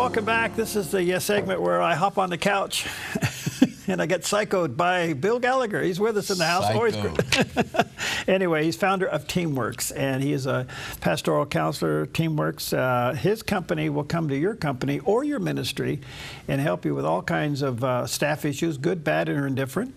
welcome back. This is the segment where I hop on the couch and I get psychoed by Bill Gallagher. He's with us in the house. Anyway, he's founder of TeamWorks, and he is a pastoral counselor, TeamWorks. His company will come to your company or your ministry and help you with all kinds of staff issues, good, bad, or indifferent.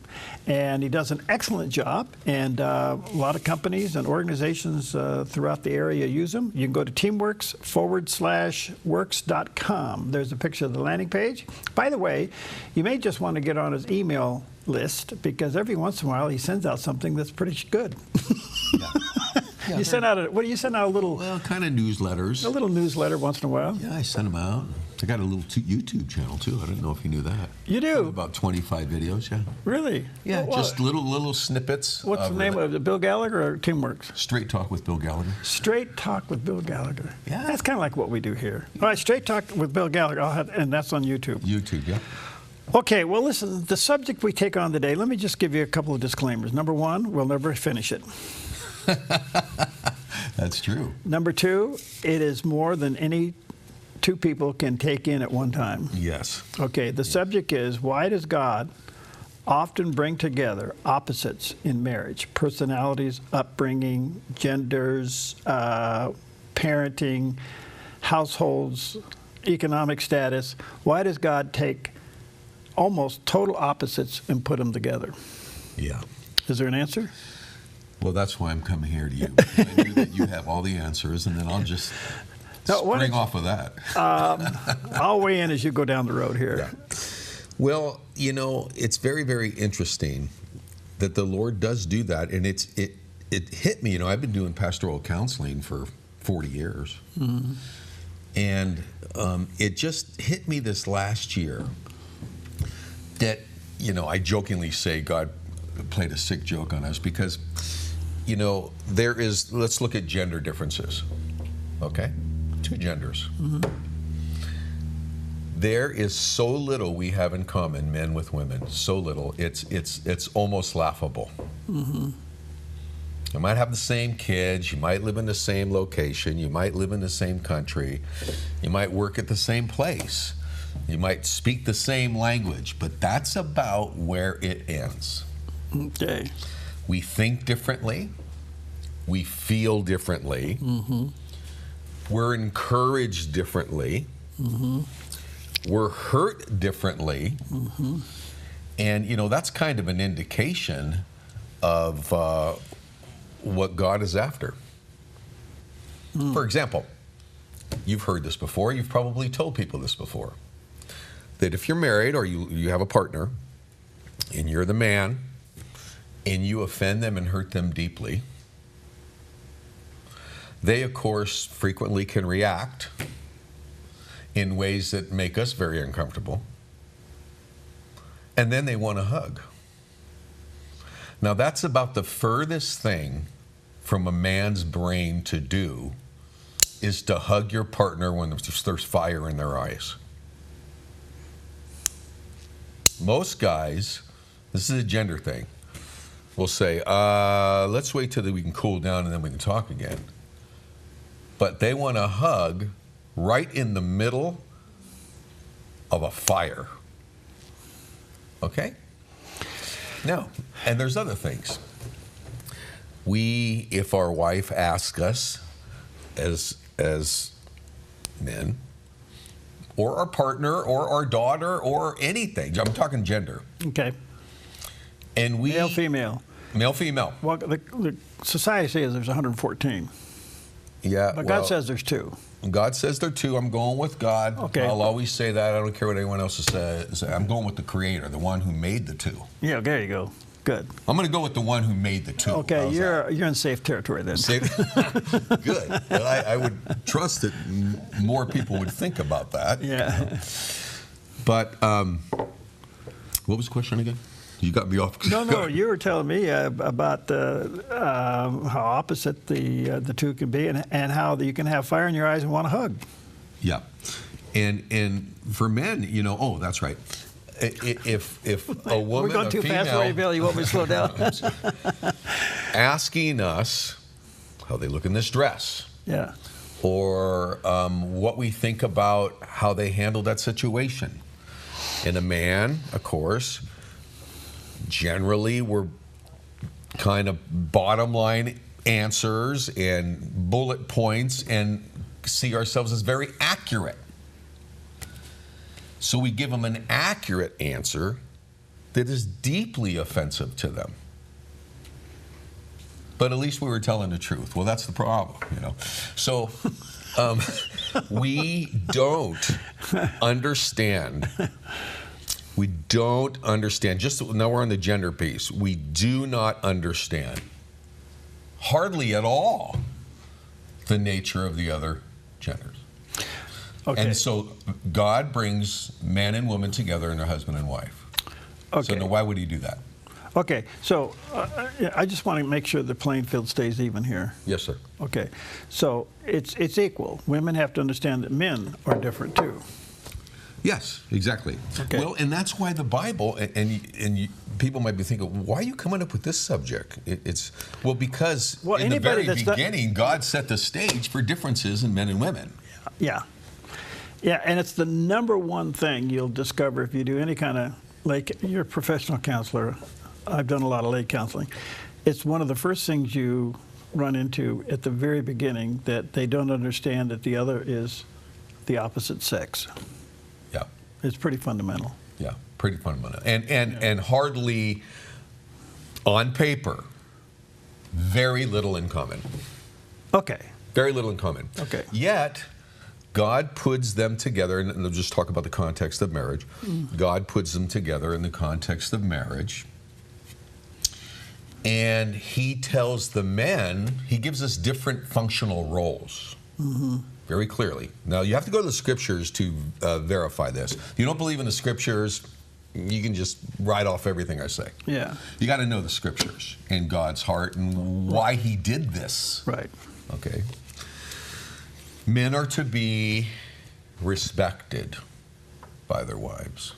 And he does an excellent job, and a lot of companies and organizations throughout the area use him. You can go to teamworks/works.com. There's a picture of the landing page. By the way, you may just want to get on his email list, because every once in a while he sends out something that's pretty good. Yeah, you send out a, what do you send out? A little, well, kind of newsletters. A little newsletter once in a while. Yeah, I send them out. I got a little YouTube channel too. I didn't know if you knew that. You do? About 25 videos, yeah. Really? Yeah, just little snippets. What's the name of it? Bill Gallagher or TeamWorks? Straight Talk with Bill Gallagher. Straight Talk with Bill Gallagher. Yeah. That's kind of like what we do here. All right, Straight Talk with Bill Gallagher, and that's on YouTube. YouTube, yeah. Okay, well, listen, the subject we take on today, let me just give you a couple of disclaimers. Number one, we'll never finish it. That's true. Number two, it is more than any two people can take in at one time. Yes. Okay, the subject is, why does God often bring together opposites in marriage? Personalities, upbringing, genders, parenting, households, economic status. Why does God take almost total opposites and put them together? Yeah. Is there an answer? Well, that's why I'm coming here to you. I knew that you have all the answers, and then I'll just spring off of that. I'll weigh in as you go down the road here. Yeah. Well, you know, it's very, very interesting that the Lord does do that, and it hit me. You know, I've been doing pastoral counseling for 40 years, and it just hit me this last year that, you know, I jokingly say God played a sick joke on us because, you know, let's look at gender differences, okay? Two genders. There is so little we have in common, men with women, so little, it's almost laughable. You might have the same kids, you might live in the same location, you might live in the same country, you might work at the same place, you might speak the same language, but that's about where it ends. Okay. We think differently, we feel differently, we're encouraged differently, we're hurt differently, and you know, that's kind of an indication of what God is after. For example, you've heard this before, you've probably told people this before, that if you're married or you have a partner and you're the man and you offend them and hurt them deeply, they of course frequently can react in ways that make us very uncomfortable, and then they want a hug. Now that's about the furthest thing from a man's brain to do, is to hug your partner when there's fire in their eyes. Most guys, this is a gender thing, will say, let's wait till we can cool down and then we can talk again. But they want a hug right in the middle of a fire. Okay? Now, and there's other things. If our wife asks us as men, or our partner, or our daughter, or anything, I'm talking gender. Okay. And male, female. Male, female. Well, the society says there's 114. Yeah. But God says there's two. God says there are two. I'm going with God. Okay. I'll always say that. I don't care what anyone else says. I'm going with the Creator, the one who made the two. Yeah, there you go. Good. I'm going to go with the one who made the two. Okay, you're in safe territory then. Safe? Good. Well, I would trust that more people would think about that. Yeah. But what was the question again? You got me off. No, you were telling me about how opposite the two can be, and how you can have fire in your eyes and want a hug. Yeah, and for men, you know, oh, that's right. If a woman, we're going too fast for you, Bill. You want me to slow down? Asking us how they look in this dress, yeah, or what we think about how they handled that situation. And a man, of course, generally we're kind of bottom line answers and bullet points and see ourselves as very accurate. So we give them an accurate answer that is deeply offensive to them. But at least we were telling the truth. Well, that's the problem, you know. So we don't understand. We don't understand. Just now we're on the gender piece. We do not understand, hardly at all, the nature of the other genders. Okay. And so God brings man and woman together in a husband and wife. Okay. So now why would he do that? Okay, so I just want to make sure the playing field stays even here. Yes, sir. Okay, so it's equal. Women have to understand that men are different too. Yes, exactly. Okay. Well, and that's why the Bible, and people might be thinking, why are you coming up with this subject? Because in the very beginning, God set the stage for differences in men and women. Yeah. Yeah, and it's the number one thing you'll discover if you do any kind of, like, you're a professional counselor. I've done a lot of lay counseling. It's one of the first things you run into at the very beginning, that they don't understand that the other is the opposite sex. Yeah. It's pretty fundamental. Yeah, pretty fundamental. And hardly, on paper, very little in common. Okay. Very little in common. Okay. Yet, God puts them together, and I'll just talk about the context of marriage. God puts them together in the context of marriage. And he tells the men, he gives us different functional roles, very clearly. Now, you have to go to the scriptures to verify this. If you don't believe in the scriptures, you can just write off everything I say. Yeah. You got to know the scriptures and God's heart and why he did this. Right. Okay. Men are to be respected by their wives.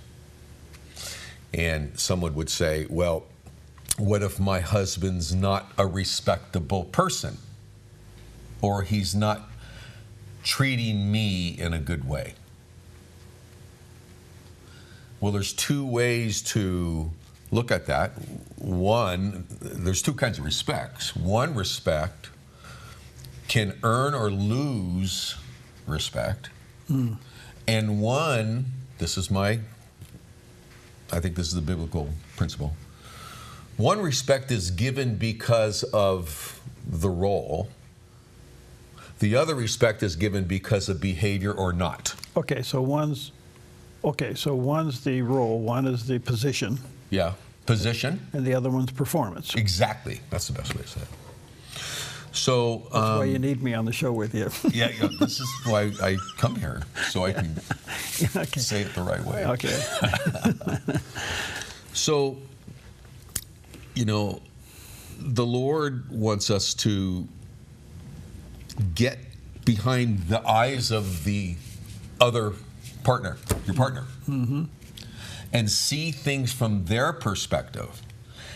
And someone would say, well, what if my husband's not a respectable person? Or he's not treating me in a good way? Well, there's two ways to look at that. One, there's two kinds of respects. One respect can earn or lose respect. And one, I think this is the biblical principle. One respect is given because of the role. The other respect is given because of behavior or not. Okay, so one's the role, one is the position. Yeah, position. And the other one's performance. Exactly. That's the best way to say it. So that's why you need me on the show with you. Yeah, this is why I come here, so I can say it the right way. Okay. So, the Lord wants us to get behind the eyes of the other partner, your partner, and see things from their perspective.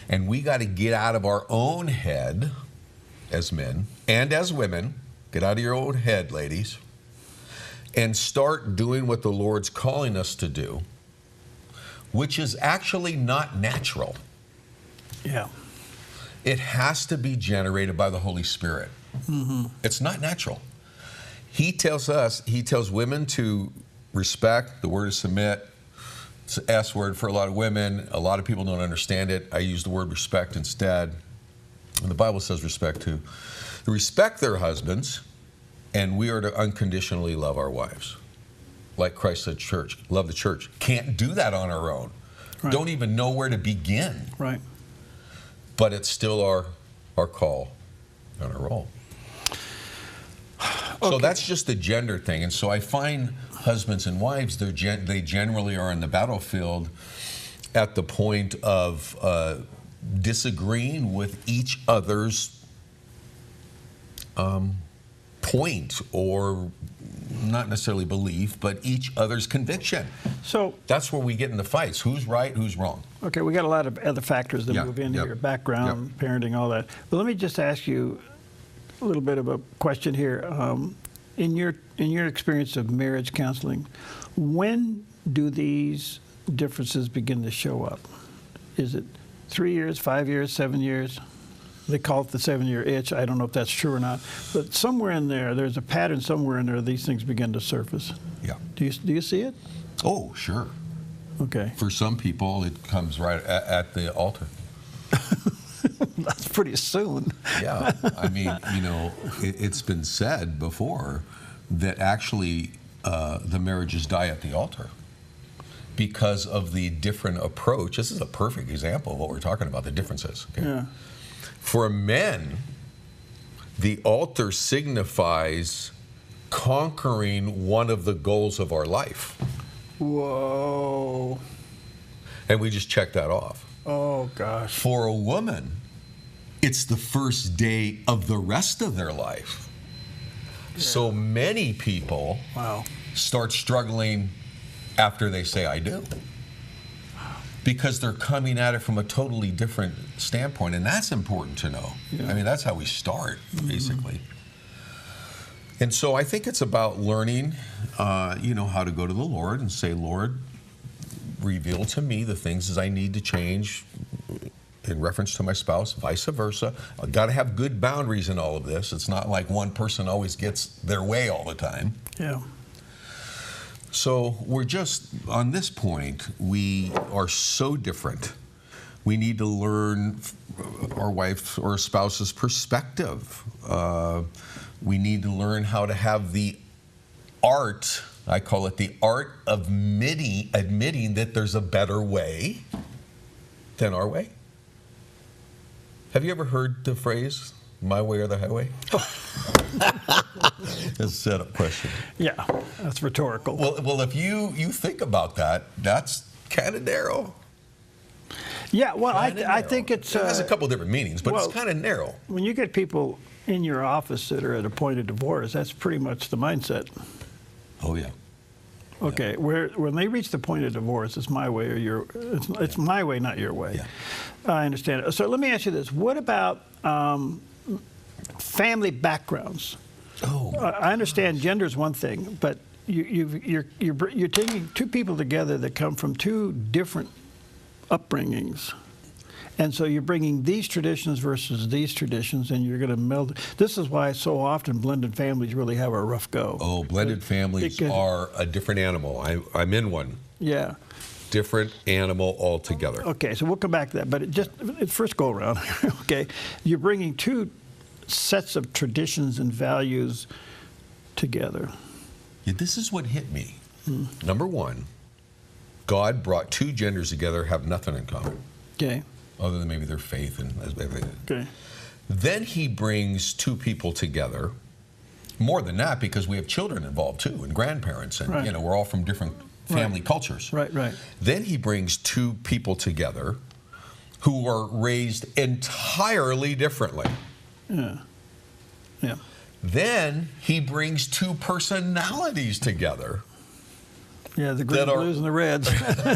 And we got to get out of our own head as men and as women. Get out of your own head, ladies, and start doing what the Lord's calling us to do, which is actually not natural. Yeah. It has to be generated by the Holy Spirit. It's not natural. He tells women to respect. The word is submit. It's an S word for a lot of women. A lot of people don't understand it. I use the word respect instead. And the Bible says respect too. They respect their husbands, and we are to unconditionally love our wives. Like Christ said, church, love the church. Can't do that on our own. Right. Don't even know where to begin. Right. But it's still our call and our role. Okay. So that's just the gender thing. And so I find husbands and wives, they generally are in the battlefield at the point of disagreeing with each other's point, or not necessarily belief, but each other's conviction. So that's where we get into fights. Who's right, who's wrong? Okay, we got a lot of other factors that move in here, background, parenting, all that. But let me just ask you a little bit of a question here. In your experience of marriage counseling, when do these differences begin to show up? Is it 3 years, 5 years, 7 years? They call it the 7-year itch. I don't know if that's true or not. But somewhere in there's a pattern somewhere in there these things begin to surface. Yeah. Do you see it? Oh, sure. Okay. For some people, it comes right at the altar. That's pretty soon. Yeah. I mean, it's been said before that actually the marriages die at the altar because of the different approach. This is a perfect example of what we're talking about, the differences. Okay? Yeah. For men, the altar signifies conquering one of the goals of our life. Whoa. And we just check that off. Oh, gosh. For a woman, it's the first day of the rest of their life. Yeah. So many people start struggling after they say, I do. Because they're coming at it from a totally different standpoint, and that's important to know. Yeah. I mean, that's how we start, basically. Mm-hmm. And so I think it's about learning, how to go to the Lord and say, Lord, reveal to me the things I need to change in reference to my spouse, vice versa. I've got to have good boundaries in all of this. It's not like one person always gets their way all the time. Yeah. So we're just, on this point, we are so different. We need to learn our wife's or spouse's perspective. We need to learn how to have the art, I call it the art of admitting that there's a better way than our way. Have you ever heard the phrase, my way or the highway? That's a setup question. Yeah, that's rhetorical. Well, if you think about that, that's kind of narrow. Yeah, well, I think it's... it has a couple different meanings, but it's kind of narrow. When you get people in your office that are at a point of divorce, that's pretty much the mindset. Oh, yeah. Okay, when they reach the point of divorce, it's my way or it's my way, not your way. Yeah. I understand it. So let me ask you this. What about family backgrounds? Oh. I understand gender is one thing, but you're taking two people together that come from two different upbringings. And so you're bringing these traditions versus these traditions, and you're going to meld. This is why so often blended families really have a rough go. Oh, blended families are a different animal. I'm in one. Yeah. Different animal altogether. Okay, so we'll come back to that. But first go around, okay, you're bringing two sets of traditions and values together. Yeah, this is what hit me. Number one, God brought two genders together, have nothing in common. Okay. Other than maybe their faith and everything. Okay. Then he brings two people together. More than that, because we have children involved too, and grandparents, and we're all from different family cultures. Right. Then he brings two people together who are raised entirely differently. Yeah. Then he brings two personalities together. Yeah, the green, blues, and the reds.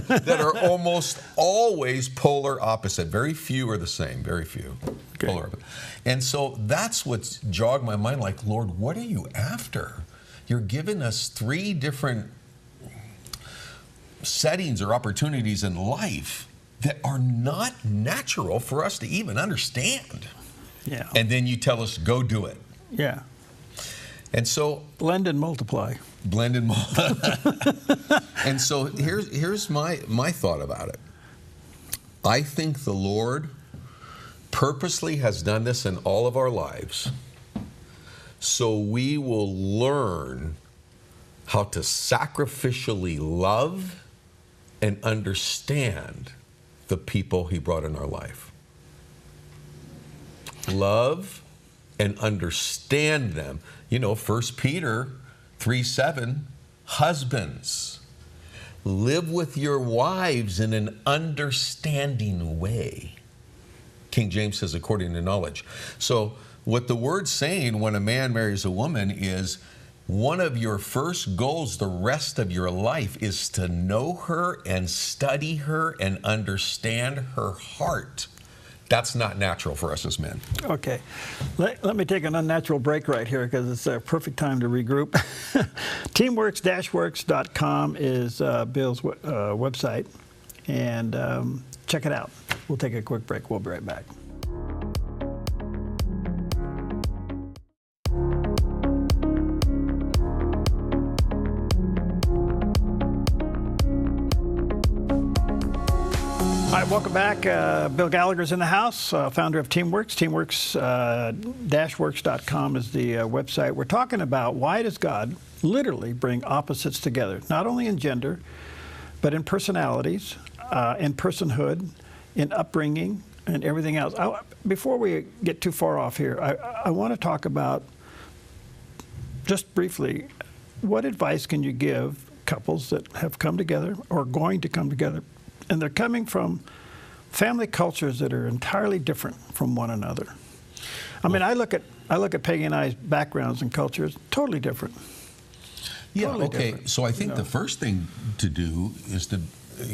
that are almost always polar opposite. Very few are the same. Very few. Okay. Polar opposite. And so that's what's jogged my mind. Like, Lord, what are you after? You're giving us three different settings or opportunities in life that are not natural for us to even understand. Yeah. And then you tell us, go do it. Yeah. And so blend and multiply. Blend and multiply. And so here's my thought about it. I think the Lord purposely has done this in all of our lives so we will learn how to sacrificially love and understand the people he brought in our life. Love and understand them. 1 Peter 3:7, husbands, live with your wives in an understanding way. King James says, according to knowledge. So what the word's saying when a man marries a woman is one of your first goals the rest of your life is to know her and study her and understand her heart. That's not natural for us as men. Okay. Let me take an unnatural break right here because it's a perfect time to regroup. Teamworks-works.com is Bill's website, and check it out. We'll take a quick break. We'll be right back. All right, welcome back. Bill Gallagher's in the house, founder of Teamworks. Teamworks-works.com is the website. We're talking about why does God literally bring opposites together, not only in gender, but in personalities, in personhood, in upbringing, and everything else. Before we get too far off here, I want to talk about, just briefly, what advice can you give couples that have come together or going to come together, and they're coming from family cultures that are entirely different from one another? I mean, I look at Peggy and I's backgrounds and cultures totally different. Yeah. Totally okay. different, So I think the first thing to do is to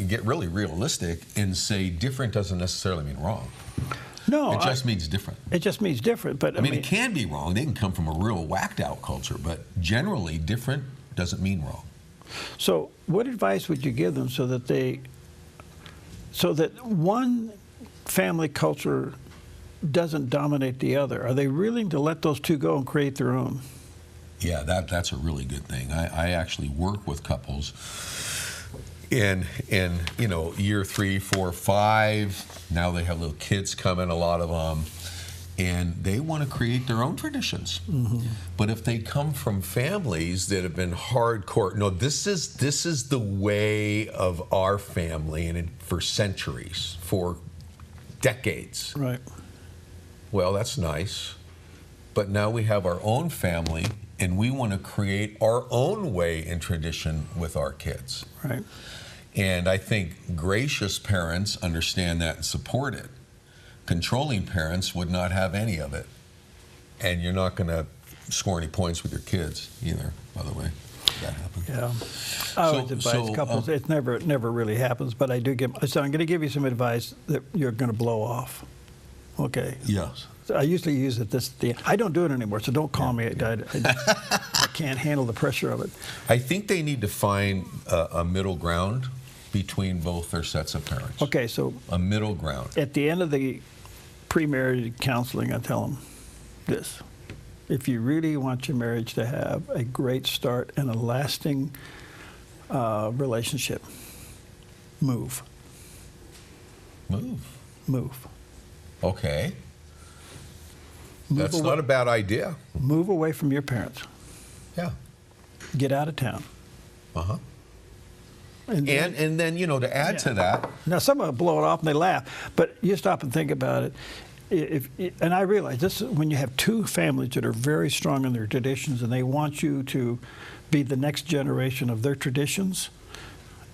get really realistic and say different doesn't necessarily mean wrong. No, it just means different. It just means different. But I mean, it can be wrong. They can come from a real whacked out culture, but generally, different doesn't mean wrong. So, what advice would you give them so that one family culture doesn't dominate the other? Are they willing to let those two go and create their own? Yeah, that's a really good thing. I actually work with couples in year 3, 4, 5. Now they have little kids coming, a lot of them, and they want to create their own traditions. Mm-hmm. But if they come from families that have been hardcore, no, this is the way of our family, and for centuries, for decades. Right. Well, that's nice, but now we have our own family, and we want to create our own way and tradition with our kids. Right. And I think gracious parents understand that and support it. Controlling parents would not have any of it. And you're not going to score any points with your kids either, by the way. That happens. Yeah. I always advise couples, it never really happens, but I do give, so I'm going to give you some advice that you're going to blow off. Okay. Yes. So I usually use it I don't do it anymore, so don't call me. I can't handle the pressure of it. I think they need to find a middle ground between both their sets of parents. Okay, so a middle ground. At the end of the pre-marriage counseling, I tell them this: if you really want your marriage to have a great start and a lasting relationship, move. Move. Okay. That's not a bad idea. Move away from your parents. Yeah. Get out of town. Uh-huh. And then, to add to that. Now, some of them blow it off and they laugh, but you stop and think about it. And I realize this is when you have two families that are very strong in their traditions and they want you to be the next generation of their traditions,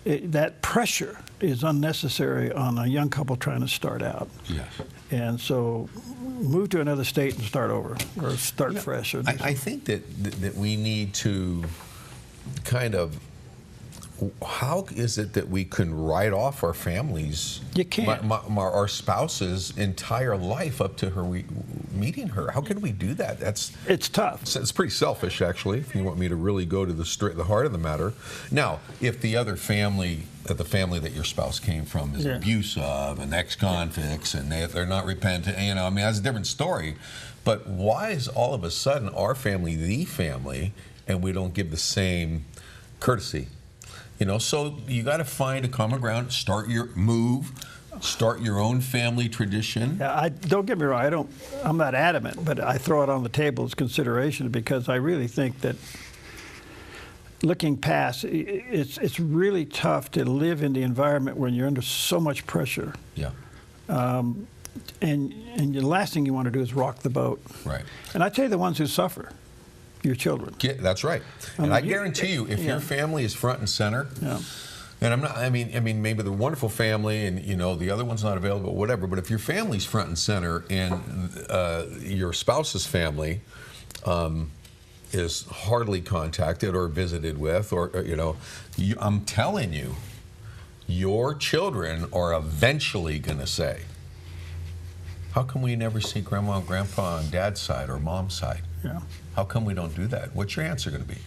that pressure is unnecessary on a young couple trying to start out. Yes. And so move to another state and start over or start fresh. Or I think that we need to kind of, how is it that we can write off our families? You can't. Our spouse's entire life up to her meeting her. How can we do that? It's tough. It's pretty selfish, actually, if you want me to really go to the heart of the matter. Now, if the other family, the family that your spouse came from is abusive and ex-convicts and they're not repentant, that's a different story. But why is all of a sudden our family the family and we don't give the same courtesy? So you got to find a common ground, start your own family tradition. Yeah, don't get me wrong, I'm not adamant, but I throw it on the table as consideration because I really think that looking past, it's really tough to live in the environment when you're under so much pressure. Yeah. And the last thing you want to do is rock the boat. Right. And I tell you, the ones who suffer, your children. That's right. And I guarantee you, if your family is front and center, and I mean, maybe the wonderful family and, the other one's not available, whatever, but if your family's front and center and your spouse's family is hardly contacted or visited with, or I'm telling you, your children are eventually going to say, How come we never see grandma and grandpa on dad's side or mom's side? Yeah. How come we don't do that? What's your answer going to be?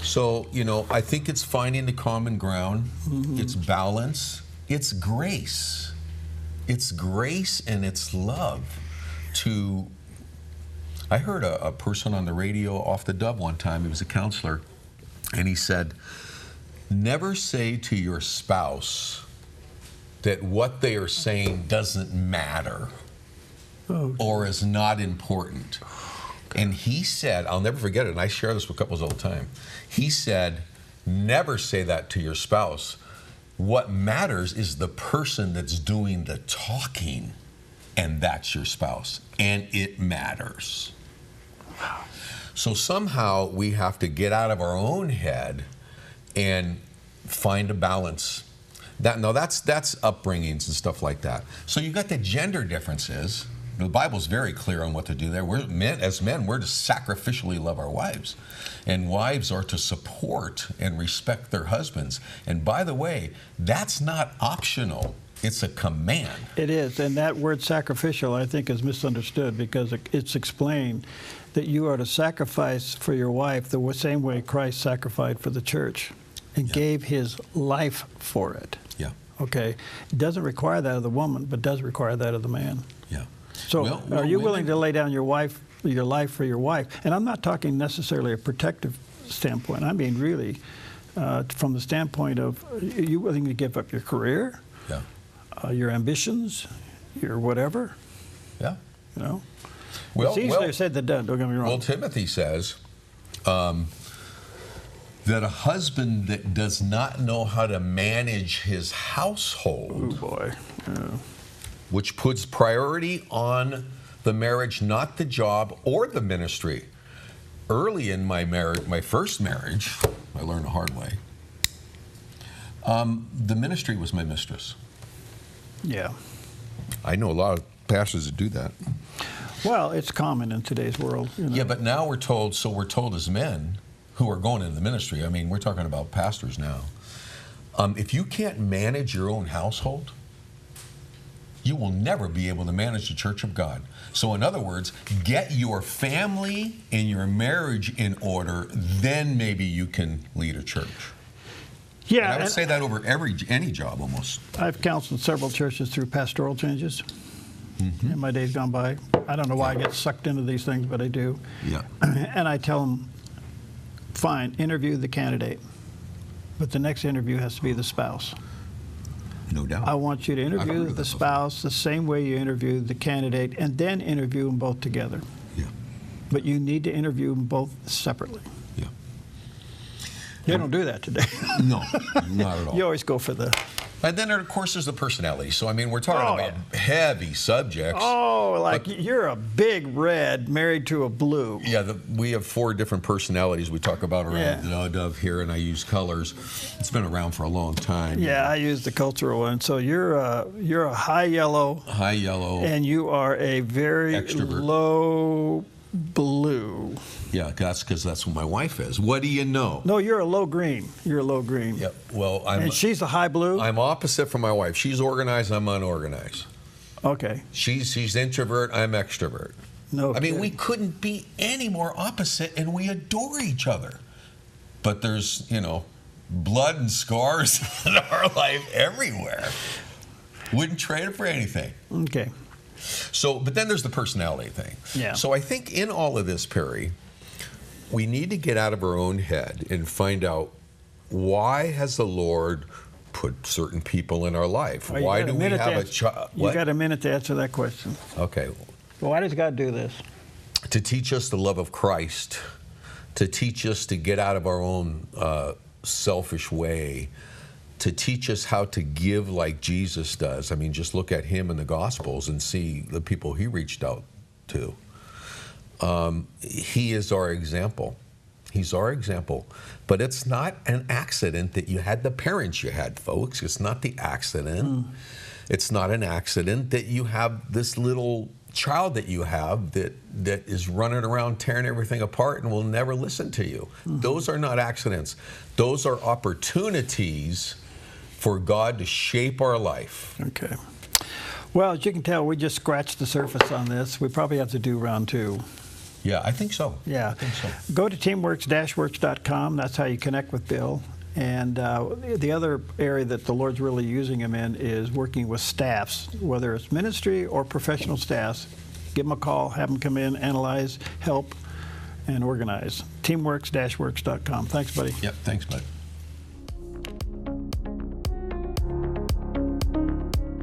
So, I think it's finding the common ground. It's balance. It's grace. It's grace and it's love I heard a person on the radio off the Dove one time. He was a counselor, and he said, never say to your spouse that what they are saying doesn't matter or is not important. And he said, I'll never forget it, and I share this with couples all the time. He said, never say that to your spouse. What matters is the person that's doing the talking, and that's your spouse, and it matters. So somehow we have to get out of our own head and find a balance. That's upbringings and stuff like that. So you've got the gender differences. The Bible's very clear on what to do there. As men, we're to sacrificially love our wives. And wives are to support and respect their husbands. And by the way, that's not optional. It's a command. It is, and that word sacrificial, I think, is misunderstood because it's explained that you are to sacrifice for your wife the same way Christ sacrificed for the church and gave his life for it. Yeah. Okay? It doesn't require that of the woman, but does require that of the man. Yeah. So are you willing to lay down your life for your wife? And I'm not talking necessarily a protective standpoint. I mean really from the standpoint of, are you willing to give up your career? Yeah. Your ambitions, your whatever. Yeah. It's easier said than done, don't get me wrong. Well, Timothy says that a husband that does not know how to manage his household, which puts priority on the marriage, not the job or the ministry. Early in my marriage, my first marriage, I learned the hard way, the ministry was my mistress. Yeah. I know a lot of pastors that do that. Well, it's common in today's world. Yeah, but now we're told as men who are going into the ministry, I mean, we're talking about pastors now. If you can't manage your own household, you will never be able to manage the church of God. So in other words, get your family and your marriage in order, then maybe you can lead a church. Yeah, and I would say that over any job almost. I've counseled several churches through pastoral changes in my days gone by. I don't know why I get sucked into these things, but I do. Yeah. And I tell them, fine, interview the candidate, but the next interview has to be the spouse. No doubt. I want you to interview the spouse the same way you interview the candidate, and then interview them both together. Yeah. But you need to interview them both separately. Yeah. You don't do that today. No, not at all. You always go for the... And then, of course, there's the personality. So, I mean, we're talking about heavy subjects. Oh, like you're a big red married to a blue. Yeah, we have 4 different personalities we talk about around the Dove here, and I use colors. It's been around for a long time. Yeah, I use the cultural one. So you're a high yellow. High yellow. And you are a very extrovert. Low blue. Yeah, that's because that's what my wife is. What do you know? No, you're a low green. You're a low green. Yeah, well, and she's a high blue? I'm opposite from my wife. She's organized, I'm unorganized. Okay. She's introvert, I'm extrovert. No I mean, kidding. we couldn't be any more opposite, and we adore each other. But there's, blood and scars in our life everywhere. Wouldn't trade it for anything. Okay. So, but then there's the personality thing. Yeah. So I think in all of this, Perry, we need to get out of our own head and find out, why has the Lord put certain people in our life? Why do we have a child? You got a minute to answer that question. Okay. Why does God do this? To teach us the love of Christ, to teach us to get out of our own selfish way, to teach us how to give like Jesus does. I mean, just look at him in the Gospels and see the people he reached out to. He is our example. He's our example. But it's not an accident that you had the parents you had, folks. It's not the accident. It's not an accident that you have this little child that you have that is running around tearing everything apart and will never listen to you. Those are not accidents. Those are opportunities for God to shape our life. Okay. Well, as you can tell, we just scratched the surface on this. We probably have to do round 2. Yeah, I think so. Yeah. I think so. Go to teamworks-works.com. That's how you connect with Bill. And the other area that the Lord's really using him in is working with staffs, whether it's ministry or professional staffs. Give them a call, have them come in, analyze, help, and organize. Teamworks-works.com. Thanks, buddy. Yep, thanks, bud.